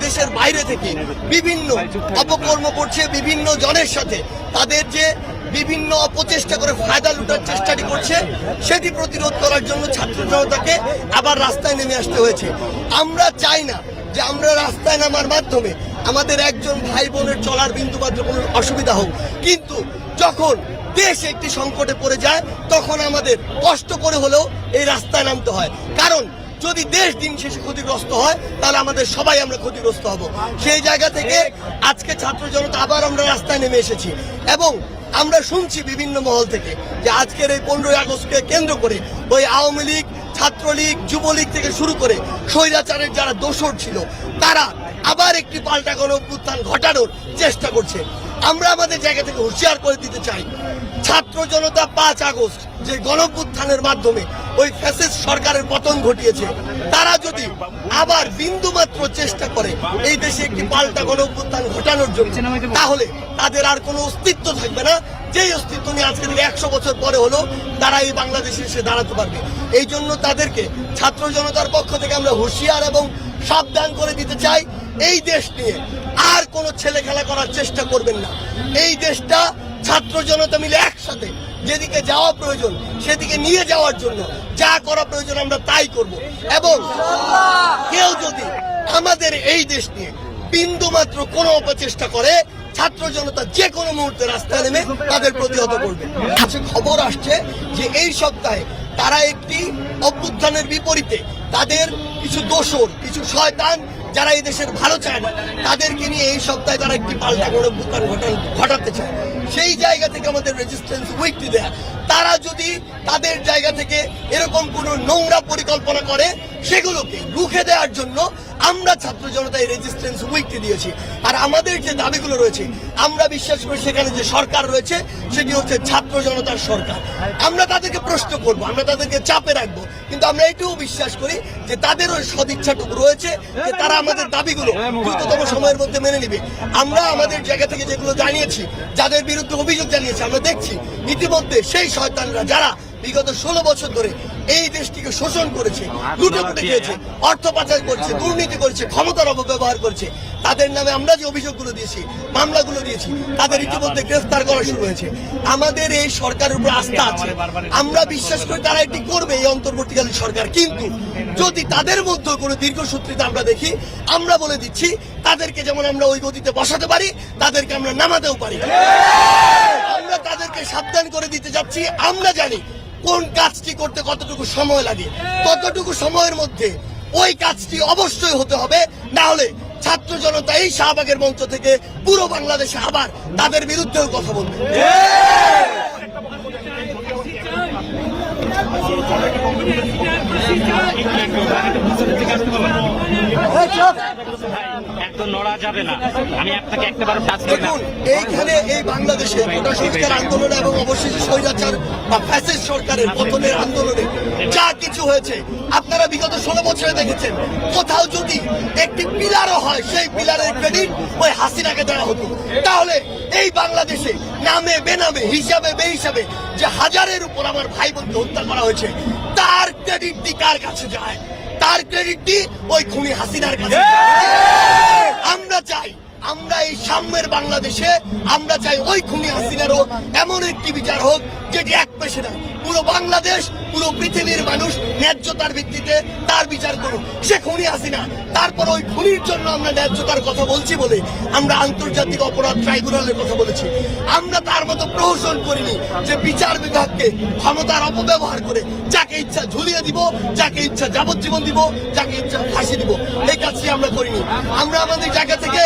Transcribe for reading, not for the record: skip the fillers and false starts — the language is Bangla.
দেশের বাইরে থেকে বিভিন্ন অপকর্ম করছে, বিভিন্ন জনের সাথে তাদের যে বিভিন্ন অপচেষ্টা করে ফায়দা লুটার চেষ্টাটি করছে, সেটি প্রতিরোধ করার জন্য ছাত্র জনতাকে আবার রাস্তায় নেমে আসতে হয়েছে। আমরা চাই না যে আমরা রাস্তায় নামার মাধ্যমে আমাদের একজন ভাই বোনের চলার বিন্দুমাত্র কোনো অসুবিধা হোক, কিন্তু যখন দেশ একটি সংকটে পড়ে যায় তখন আমাদের কষ্ট করে হলেও এই রাস্তায় নামতে হয়। কারণ যদি দেশ দিন শেষে ক্ষতিগ্রস্ত হয় তাহলে আমাদের সবাই আমরা ক্ষতিগ্রস্ত হব। সেই জায়গা থেকে আজকে ছাত্র জনতা আবার আমরা রাস্তায় নেমে এসেছি এবং আমরা শুনছি বিভিন্ন মহল থেকে যে আজকের এই 15ই আগস্টকে কেন্দ্র করে ওই আওয়ামী লীগ, ছাত্রলীগ, যুবলীগ থেকে শুরু করে স্বৈরাচারের যারা দোসর ছিল তারা আবার একটি পাল্টা গণঅভ্যুত্থান ঘটানোর চেষ্টা করছে। আমরা আমাদের জায়গা থেকে হুঁশিয়ার করে দিতে চাই, ছাত্র জনতা 5 আগস্ট যে গণঅভ্যুত্থানের মাধ্যমে ওই ফ্যাসিস্ট সরকারের পতন ঘটিয়েছে, তারা যদি আবার বিন্দুমাত্র চেষ্টা করে এই দেশে একটি পাল্টা গণঅভ্যুত্থান ঘটানোর জন্য, তাহলে তাদের আর কোনো অস্তিত্ব থাকবে না। যেই অস্তিত্ব নিয়ে আজকে থেকে 100 বছর পরে হলো তারা এই বাংলাদেশে এসে দাঁড়াতে পারবে। এই জন্য তাদেরকে ছাত্র জনতার পক্ষ থেকে আমরা হুঁশিয়ার এবং সাবধান করে দিতে চাই, এই দেশ নিয়ে আর কোনো ছেলে খেলা করার চেষ্টা করবেন না। এই দেশটা ছাত্র জনতা মিলে একসাথে যেদিকে যাওয়া প্রয়োজন সেদিকে নিয়ে যাওয়ার জন্য যা করা প্রয়োজন আমরা তাই করব। এবং কেউ যদি আমাদের এই দেশ নিয়ে বিন্দুমাত্র কোনো অপচেষ্টা করে, ছাত্র জনতা যে কোনো মুহূর্তে রাস্তায় নেমে তাদের প্রতিহত করবে। খবর আসছে যে এই সপ্তাহে তারা একটি অভ্যুত্থানের বিপরীতে তাদের কিছু দোসর, কিছু শয়তান যারা এই দেশের ভালো চায় না, তাদেরকে নিয়ে এই সপ্তাহে তারা একটি পাল্টা গণঅভ্যুত্থান ঘটাতে চায়। সেই জায়গা থেকে আমাদের রেজিস্ট্যান্স উইকটি দেয়া, তারা যদি তাদের জায়গা থেকে এরকম কোনো নোংরা পরিকল্পনা করে সেগুলোকে রুখে দেওয়ার জন্য আমরা ছাত্র জনতা এই রেজিস্ট্যান্স উইকটি দিয়েছি। আর আমাদের যে দাবিগুলো রয়েছে, আমরা বিশ্বাস করি সেখানে যে সরকার রয়েছে সেটি হচ্ছে ছাত্র জনতার সরকার। আমরা তাদেরকে প্রশ্ন করব, আমরা তাদেরকে চাপে রাখবো, কিন্তু আমরা এটাও বিশ্বাস করি যে তাদের ওই সদিচ্ছাটুকু রয়েছে যে তারা আমাদের দাবিগুলো দ্রুততম সময়ের মধ্যে মেনে নিবে। আমরা আমাদের জায়গা থেকে যেগুলো জানিয়েছি, যাদের বিরুদ্ধে অভিযোগ জানিয়েছি, আমরা দেখছি ইতিমধ্যে সেই শয়তানরা যারা বিগত 16 বছর ধরে এই দেশটিকে শোষণ করেছে, লুটেপুটে খেয়েছে, অর্থ পাচার করছে, দুর্নীতি করেছে, ক্ষমতার অপব্যবহার করছে, তাদের নামে আমরা যে অভিযোগগুলো দিয়েছি, মামলাগুলো দিয়েছি, তাদের ইতিমধ্যে গ্রেফতার করা শুরু হয়েছে। আমাদের এই সরকারের উপর আস্থা আছে, আমরা বিশ্বাস করি তারা এটি করবে, এই অন্তর্বর্তীকালীন সরকার। কিন্তু যদি তাদের মধ্যে কোনো দীর্ঘসূত্রিতা আমরা দেখি, আমরা বলে দিচ্ছি তাদেরকে যেমন আমরা ওই গতিতে বসাতে পারি, তাদেরকে আমরা নামাতেও পারি। আমরা তাদেরকে সাবধান করে দিতে যাচ্ছি, আমরা জানি কোন কাজটি করতে কতটুকু সময় লাগে, ততটুকু সময়ের মধ্যে ওই কাজটি অবশ্যই হতে হবে, না হলে ছাত্র জনতা এই শাহবাগের মঞ্চ থেকে পুরো বাংলাদেশে আবার তাদের বিরুদ্ধেও কথা বলবে। দেখুন, এইখানে এই বাংলাদেশে কোটা সংস্কার আন্দোলন এবং অবশেষে স্বৈরাচার বা ফ্যাসিস্ট সরকারের পতনের আন্দোলনে যা কিছু হয়েছে আপনারা বিগত 16 বছরে দেখেছেন। কোথাও যদি একটি পিলারও হয়, সেই পিলারের ক্রেডিট ওই হাসিনাকে দেওয়া হতো, তাহলে এই বাংলাদেশে নামে বেনামে, হিসাবে বেহিসাবে যে হাজারের উপর আমার ভাই বোনকে হত্যা করা হয়েছে, তার ক্রেডিটটি কার কাছে যায়? তার ক্রেডিটটি ওই খুনি হাসিনার কাছে। আমরা চাই, আমরা এই সাম্যের বাংলাদেশে আমরা চাই ওই খুনি হাসিনারও এমন একটি বিচার হোক যেটি এক পেশে না, পুরো বাংলাদেশ, পুরো পৃথিবীর মানুষ ন্যায্যতার ভিত্তিতে তার বিচার করুক। সে খুনি হাসিনা, তারপর ওই খুনির জন্য আমরা ন্যায্যতার কথা বলছি বলে আমরা আন্তর্জাতিক অপরাধ ট্রাইব্যুনালের কথা বলেছি। আমরা তার মতো প্রহসন করিনি যে বিচার বিভাগকে ক্ষমতার অপব্যবহার করে যাকে ইচ্ছা ঝুলিয়ে দিব, যাকে ইচ্ছা যাবজ্জীবন দিব, যাকে ইচ্ছা ফাঁসি দিব, এই কাজটি আমরা করিনি। আমরা আমাদের জায়গা থেকে